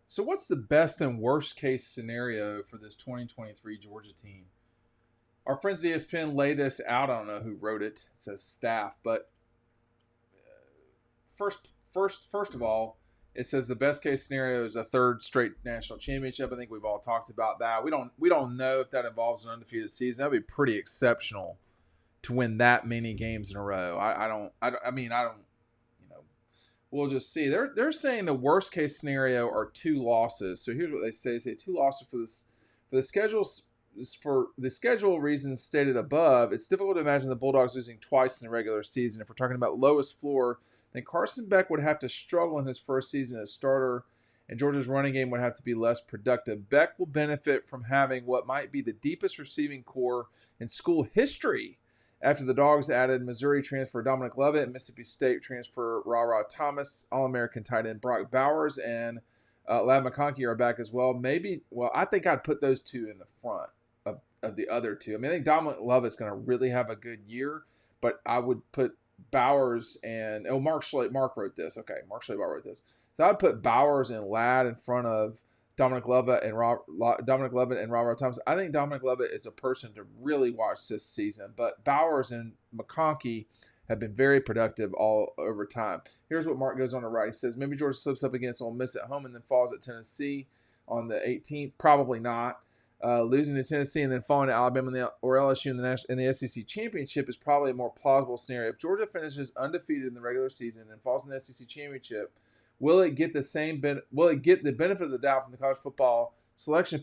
So, what's the best and worst case scenario for this 2023 Georgia team? Our friends at ESPN lay this out. I don't know who wrote it. It says staff, but first of all, it says the best case scenario is a third straight national championship. I think we've all talked about that. We don't know if that involves an undefeated season. That'd be pretty exceptional to win that many games in a row. I don't. We'll just see. They're saying the worst case scenario are two losses. So here's what they say: say two losses for the schedules. For the schedule reasons stated above, it's difficult to imagine the Bulldogs losing twice in the regular season. If we're talking about lowest floor, then Carson Beck would have to struggle in his first season as starter, and Georgia's running game would have to be less productive. Beck will benefit from having what might be the deepest receiving core in school history after the Dogs added Missouri transfer Dominic Lovett and Mississippi State transfer Ra Thomas, All-American tight end Brock Bowers, and Lab McConkey are back as well. I think I'd put those two in the front of the other two. I mean, I think Dominic Lovett's going to really have a good year, but I would put Bowers and Mark wrote this. Okay, Mark Schley wrote this. So I'd put Bowers and Ladd in front of Dominic Lovett and Robert Thomas. I think Dominic Lovett is a person to really watch this season, but Bowers and McConkey have been very productive all over time. Here's what Mark goes on to write. He says, maybe Georgia slips up against Ole Miss at home and then falls at Tennessee on the 18th. Probably not. Losing to Tennessee and then falling to Alabama or LSU in the SEC championship is probably a more plausible scenario. If Georgia finishes undefeated in the regular season and falls in the SEC championship, will it get the benefit of the doubt from the college football selection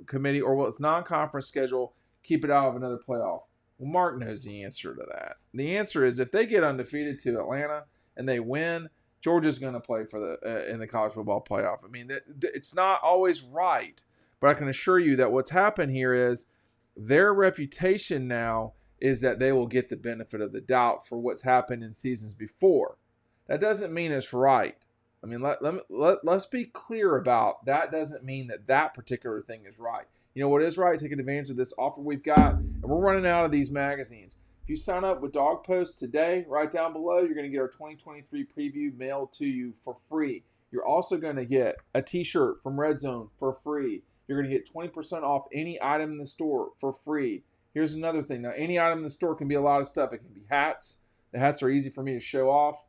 committee, or will its non-conference schedule keep it out of another playoff? Well, Mark knows the answer to that. The answer is if they get undefeated to Atlanta and they win, Georgia's going to play for in the college football playoff. I mean, it's not always right. But I can assure you that what's happened here is their reputation now is that they will get the benefit of the doubt for what's happened in seasons before. That doesn't mean it's right. I mean, let's be clear about that. Doesn't mean that particular thing is right. You know what is right? Taking advantage of this offer we've got. And we're running out of these magazines. If you sign up with Dog Post today, right down below, you're going to get our 2023 preview mailed to you for free. You're also going to get a t-shirt from Red Zone for free. You're going to get 20% off any item in the store for free. Here's another thing. Now, any item in the store can be a lot of stuff. It can be hats. The hats are easy for me to show off.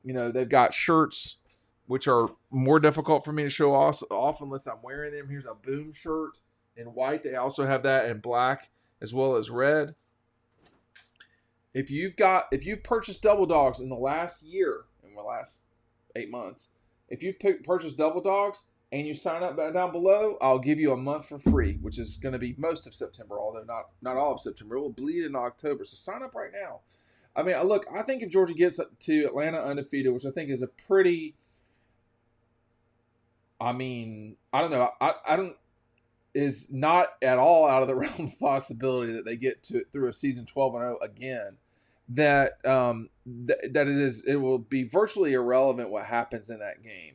You know, they've got shirts, which are more difficult for me to show off unless I'm wearing them. Here's a Boom shirt in white. They also have that in black as well as red. If you've purchased Double Dogs in the last year, in the last 8 months, if you've purchased Double Dogs, and you sign up down below, I'll give you a month for free, which is going to be most of September, although not all of September. It will bleed in October, so sign up right now. I mean, look, I think if Georgia gets to Atlanta undefeated, which I think is a pretty, I mean, I don't know, I don't, is not at all out of the realm of possibility that they get through a season 12-0 again. That it will be virtually irrelevant what happens in that game.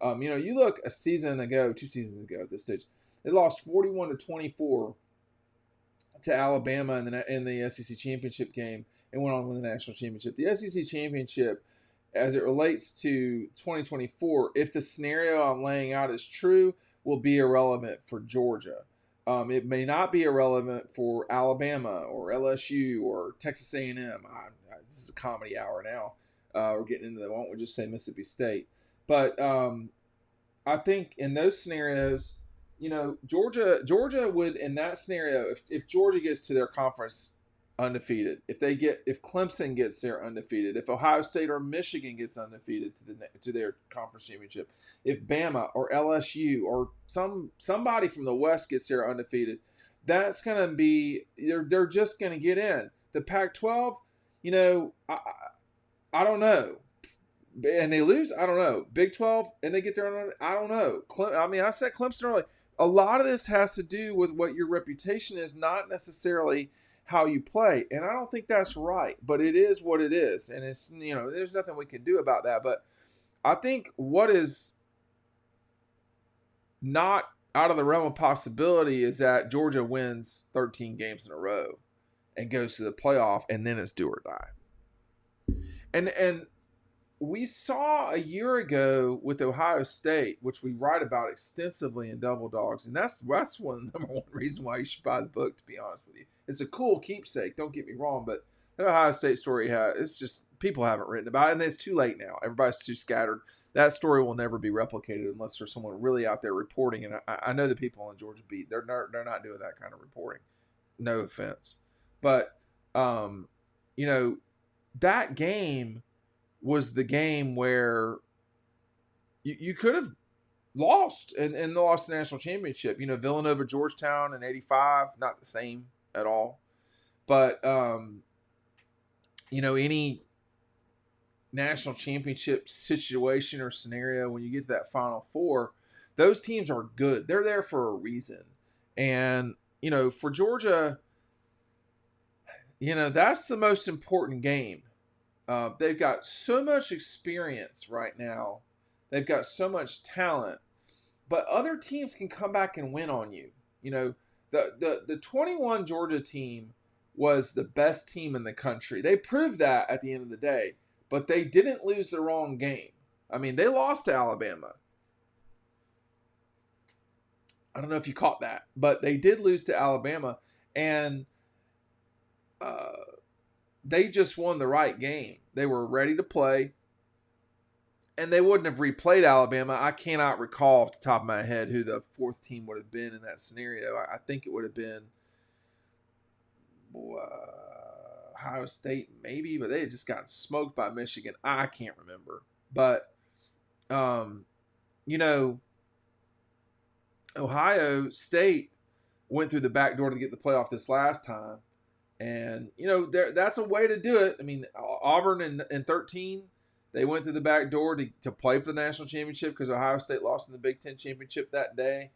You look 2 seasons ago at this stage, they lost 41-24 to Alabama in the SEC championship game and went on to win the national championship. The SEC championship, as it relates to 2024, if the scenario I'm laying out is true, will be irrelevant for Georgia. It may not be irrelevant for Alabama or LSU or Texas A&M. This is a comedy hour now. We're getting into the, why don't we just say Mississippi State? But I think in those scenarios, Georgia would, in that scenario, if Georgia gets to their conference undefeated, if Clemson gets there undefeated, if Ohio State or Michigan gets undefeated to their conference championship, if Bama or LSU or somebody from the West gets there undefeated, that's going to be, they're just going to get in. The Pac-12, I don't know. And they lose, I don't know. Big 12, and they get there, I don't know. I said Clemson early. A lot of this has to do with what your reputation is, not necessarily how you play. And I don't think that's right, but it is what it is. And it's, there's nothing we can do about that. But I think what is not out of the realm of possibility is that Georgia wins 13 games in a row and goes to the playoff, and then it's do or die. And we saw a year ago with Ohio State, which we write about extensively in Double Dogs, and that's one of the number one reason why you should buy the book. To be honest with you, it's a cool keepsake. Don't get me wrong, but the Ohio State story it's just people haven't written about it, and it's too late now. Everybody's too scattered. That story will never be replicated unless there's someone really out there reporting. And I know the people on Georgia beat they're not doing that kind of reporting. No offense, but that game was the game where you could have lost and lost the national championship. Villanova, Georgetown in '85, not the same at all. But any national championship situation or scenario, when you get to that Final Four, those teams are good. They're there for a reason. And, for Georgia, that's the most important game. They've got so much experience right now. They've got so much talent. But other teams can come back and win on you. The 21 Georgia team was the best team in the country. They proved that at the end of the day. But they didn't lose the wrong game. I mean, they lost to Alabama. I don't know if you caught that. But they did lose to Alabama. And they just won the right game. They were ready to play. And they wouldn't have replayed Alabama. I cannot recall off the top of my head who the fourth team would have been in that scenario. I think it would have been Ohio State maybe, but they had just gotten smoked by Michigan. I can't remember. But, Ohio State went through the back door to get the playoff this last time. And, that's a way to do it. I mean, Auburn in 13, they went through the back door to play for the national championship because Ohio State lost in the Big Ten championship that day.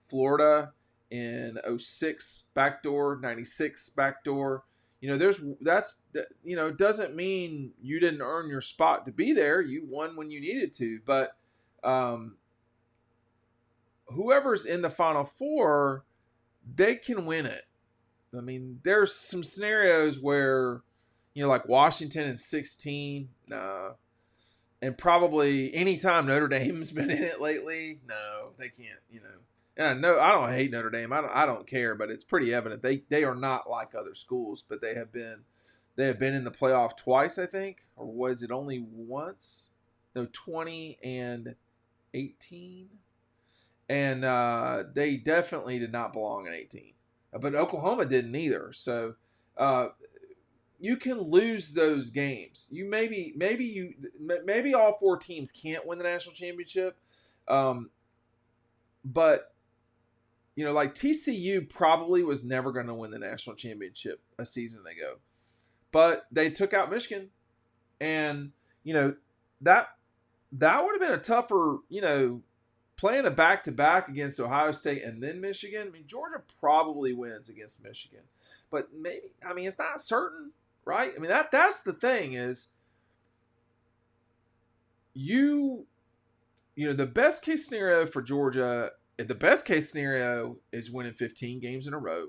Florida in 06, backdoor, 96, backdoor. Doesn't mean you didn't earn your spot to be there. You won when you needed to. But whoever's in the Final Four, they can win it. I mean, there's some scenarios where, like Washington in 16, nah. And probably anytime Notre Dame's been in it lately, no, they can't, And I know I don't hate Notre Dame. I don't care, but it's pretty evident they are not like other schools, but they have been in the playoff twice, I think, or was it only once? No, 20 and 18. And they definitely did not belong in 18. But Oklahoma didn't either. So you can lose those games. You maybe all four teams can't win the national championship. But like TCU probably was never going to win the national championship a season ago. But they took out Michigan, and that would have been a tougher, playing a back-to-back against Ohio State and then Michigan. I mean, Georgia probably wins against Michigan. But maybe, it's not certain, right? I mean, that's the thing is the best case scenario for Georgia, the best case scenario is winning 15 games in a row,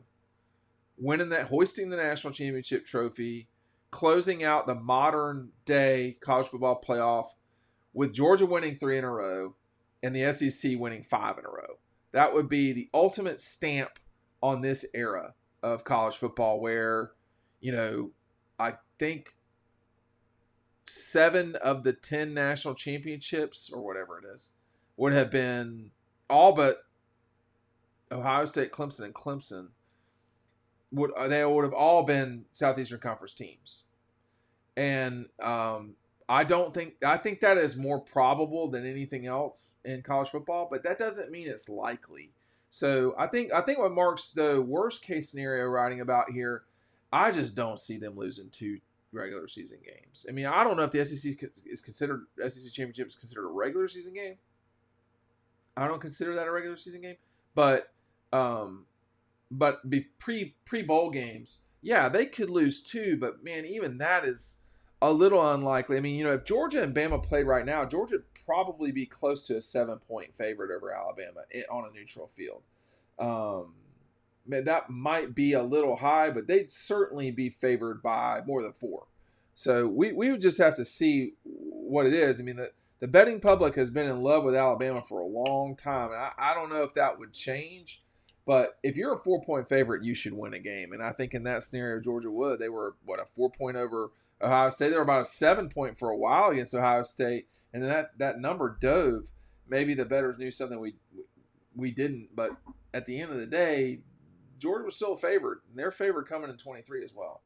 hoisting the national championship trophy, closing out the modern day college football playoff with Georgia winning 3 in a row, and the SEC winning 5 in a row. That would be the ultimate stamp on this era of college football where, I think 7 of the 10 national championships or whatever it is would have been all but Ohio State, Clemson, and Clemson. They would have all been Southeastern Conference teams. And I think that is more probable than anything else in college football, but that doesn't mean it's likely. So I think what marks the worst case scenario writing about here, I just don't see them losing 2 regular season games. I mean, I don't know if the SEC championship is considered a regular season game. I don't consider that a regular season game, but be pre bowl games, yeah, they could lose 2, but man, even that is a little unlikely. I mean, if Georgia and Bama played right now, Georgia would probably be close to a 7-point favorite over Alabama on a neutral field. Man, that might be a little high, but they'd certainly be favored by more than 4. So we would just have to see what it is. I mean, the betting public has been in love with Alabama for a long time. And I don't know if that would change. But if you're a 4-point favorite, you should win a game. And I think in that scenario, Georgia would. They were, a 4-point over Ohio State. They were about a 7-point for a while against Ohio State. And then that number dove. Maybe the bettors knew something we didn't. But at the end of the day, Georgia was still favored. And they're favored coming in 23 as well.